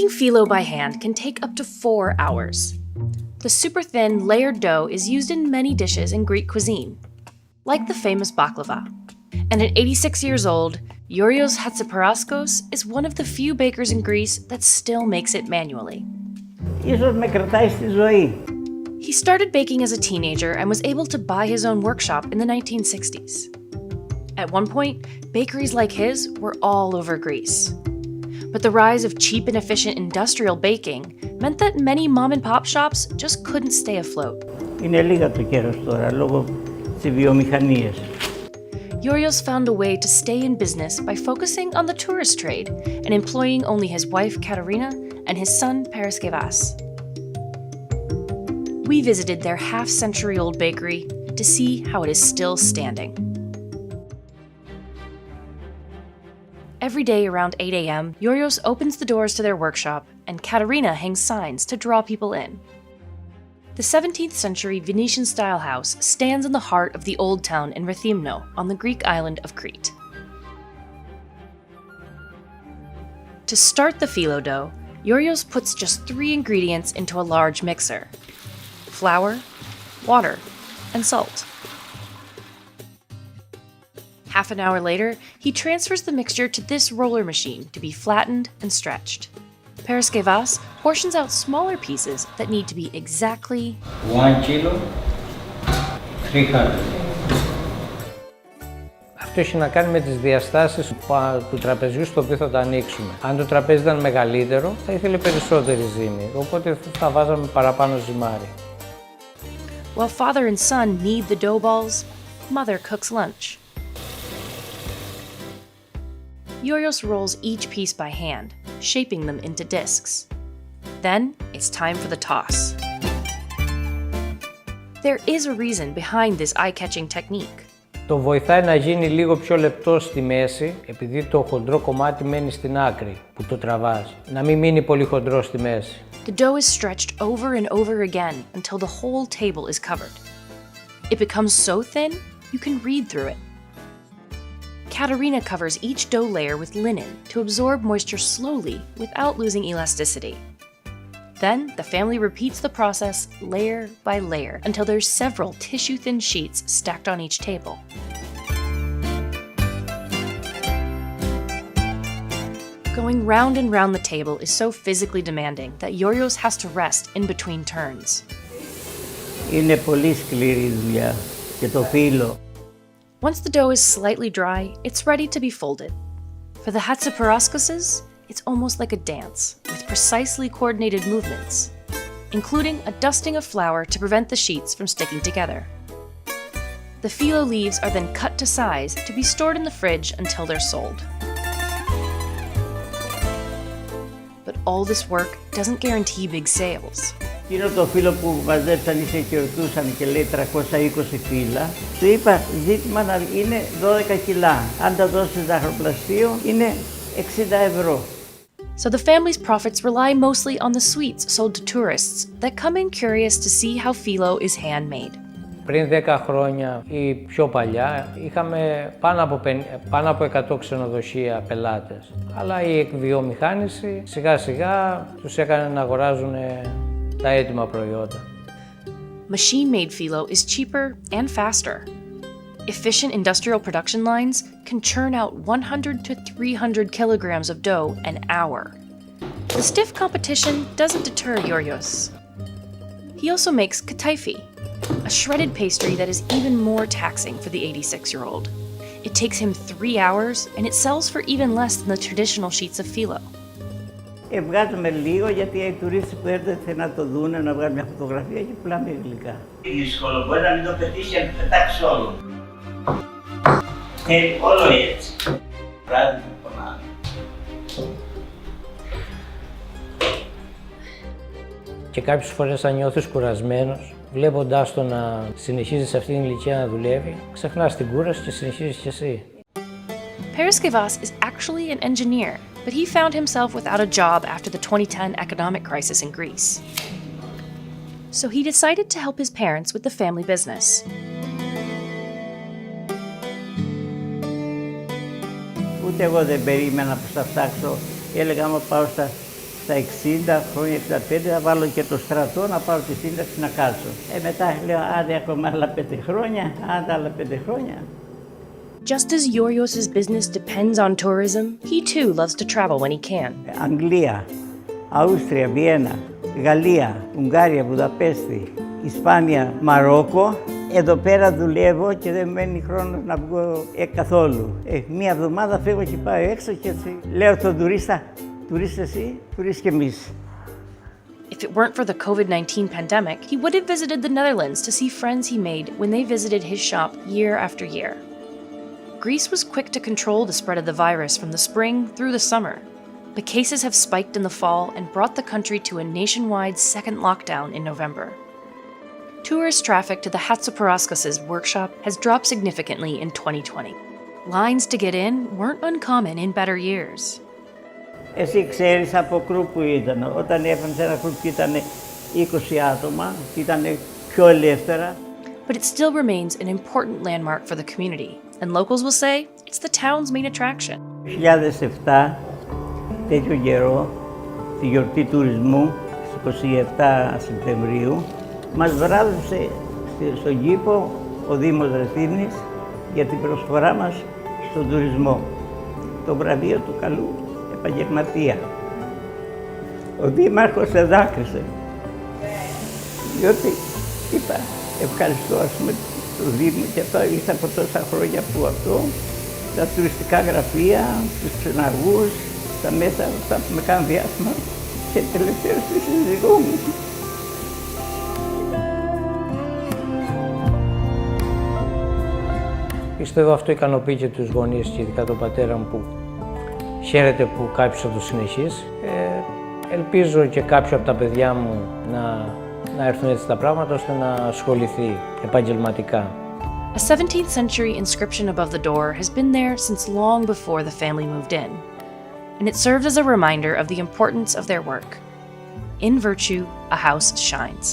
Making phyllo by hand can take up to 4 hours. The super thin, layered dough is used in many dishes in Greek cuisine, like the famous baklava. And at 86 years old, Yorios Hatziparaskos is one of the few bakers in Greece that still makes it manually. He started baking as a teenager and was able to buy his own workshop in the 1960s. At one point, bakeries like his were all over Greece. But the rise of cheap and efficient industrial baking meant that many mom-and-pop shops just couldn't stay afloat. Yorios found a way to stay in business by focusing on the tourist trade and employing only his wife Katerina and his son Paraskevas. We visited their half-century-old bakery to see how it is still standing. Every day around 8 a.m., Yorios opens the doors to their workshop and Katerina hangs signs to draw people in. The 17th century Venetian-style house stands in the heart of the old town in Rethymno on the Greek island of Crete. To start the phyllo dough, Yorios puts just 3 ingredients into a large mixer: flour, water, and salt. Half an hour later, he transfers the mixture to this roller machine to be flattened and stretched. Paraskevas portions out smaller pieces that need to be exactly 1 kilo, 300. Αυτό έχει να κάνει με τις διαστάσεις του τραπεζιού στο οποίο θα το ανοίξουμε. Αν το τραπέζι ήταν μεγαλύτερο, θα ήθελε περισσότερη ζύμη, οπότε θα βάζαμε παραπάνω ζυμάρι. While father and son knead the dough balls, mother cooks lunch. Yorios rolls each piece by hand, shaping them into discs. Then it's time for the toss. There is a reason behind this eye-catching technique. Το βοηθάει να γίνει λίγο πιο λεπτό στη μέση, επειδή το χοντρό κομμάτι μένει στην άκρη που το τραβάς. Να μην μείνει πολύ χοντρό στη μέση. The dough is stretched over and over again until the whole table is covered. It becomes so thin, you can read through it. Katerina covers each dough layer with linen to absorb moisture slowly without losing elasticity. Then, the family repeats the process layer by layer until there's several tissue-thin sheets stacked on each table. Going round and round the table is so physically demanding that Yorios has to rest in between turns. Είναι πολύ σκληρή δουλειά και το φύλλο. Once the dough is slightly dry, it's ready to be folded. For the Hatziparaskoses, it's almost like a dance, with precisely coordinated movements, including a dusting of flour to prevent the sheets from sticking together. The phyllo leaves are then cut to size to be stored in the fridge until they're sold. But all this work doesn't guarantee big sales. Εκείνο το φύλλο που μαζέψαν και ρωτούσαν και λέει 320 φύλλα, του είπα ζήτημα να είναι 12 κιλά. Αν τα δώσεις ζαχαροπλαστείο είναι 60 ευρώ. So the family's profits rely mostly on the sweets sold to tourists that come in curious to see how phyllo is handmade. Πριν 10 χρόνια ή πιο παλιά είχαμε πάνω από 100 ξενοδοχεία πελάτες. Αλλά η εκβιομηχάνηση σιγά σιγά τους έκανε να αγοράζουν τα έτοιμα προϊόντα. Machine-made phyllo is cheaper and faster. Efficient industrial production lines can churn out 100 to 300 kilograms of dough an hour. The stiff competition doesn't deter Yorios. He also makes kataifi, a shredded pastry that is even more taxing for the 86-year-old. It takes him 3 hours, and it sells for even less than the traditional sheets of phyllo. Βγάζουμε λίγο γιατί οι τουρίστες που έρχονται να το δούνε, να βγάλουν μια φωτογραφία και πουλάμε γλυκά. Δύσκολο, μπορεί να μην το πετύχει, να το πετάξει όλο. Όλο έτσι. Βράδυ που πονάμε. Και κάποιες φορές αν νιώθεις κουρασμένος, βλέποντάς το να συνεχίζει σε αυτήν την ηλικία να δουλεύει, ξεχνάς την κούραση και συνεχίζεις κι εσύ. Paraskevas is actually an engineer, but he found himself without a job after the 2010 economic crisis in Greece. So he decided to help his parents with the family business. Ούτε εγώ δεν περίμενα που θα φτάξω. Έλεγα άμα πάω στα στα 60 χρόνια, 65, θα βάλω και το στρατό να πάρω τη σύνταξη να κάτσω. Μετά λέω, άντε ακόμα άλλα 5 χρόνια, άντε άλλα 5 χρόνια. Just as Yorios' business depends on tourism, he too loves to travel when he can. Αγγλία, Αούστρια, Βιέννα, Γαλλία, Ουγγάρια, Βουδαπέστη, Ισπάνια, Μαρόκο. Εδώ πέρα δουλεύω και δεν μένει χρόνος να βγω καθόλου. Μία εβδομάδα φεύγω και πάω έξω και έτσι λέω στον τουρίστα, τουρίστα εσύ, τουρίστα και εμείς. If it weren't for the COVID-19 pandemic, he would have visited the Netherlands to see friends he made when they visited his shop year after year. Greece was quick to control the spread of the virus from the spring through the summer, but cases have spiked in the fall and brought the country to a nationwide second lockdown in November. Tourist traffic to the Hatziparaskis' workshop has dropped significantly in 2020. Lines to get in weren't uncommon in better years. Εσύ ξέρεις από κρου που ήταν. Όταν έφτανε σε ένα κρου που ήταν 20 άτομα, ήταν πιο ελεύθερα. But it still remains an important landmark for the community, and locals will say it's the town's main attraction. Το 2007, τέτοιο καιρό, τη γιορτή τουρισμού, στις 27 Σεπτεμβρίου, μας βράβευσε στον κήπο ο Δήμος Ρεθύμνης για την προσφορά μας στον τουρισμό. Το βραβείο του καλού επαγγελματία. Ο Δήμαρχος εδάκρυσε, διότι είπα ευχαριστώ το Δήμο και αυτό ήρθα από τόσα χρόνια που αυτό, τα τουριστικά γραφεία, τους ξεναγούς, τα μέσα αυτά που με κάνουν διάστημα και τελευταίο στη σύζυγό μου. Πιστεύω αυτό ικανοποιεί και τους γονείς και ειδικά τον πατέρα μου που χαίρεται που κάποιος θα το συνεχίσει. Ελπίζω και κάποιο από τα παιδιά μου να έρθουν έτσι τα πράγματα ώστε να ασχοληθεί επαγγελματικά. A 17th century inscription above the door has been there since long before the family moved in, and it serves as a reminder of the importance of their work. In virtue, a house shines.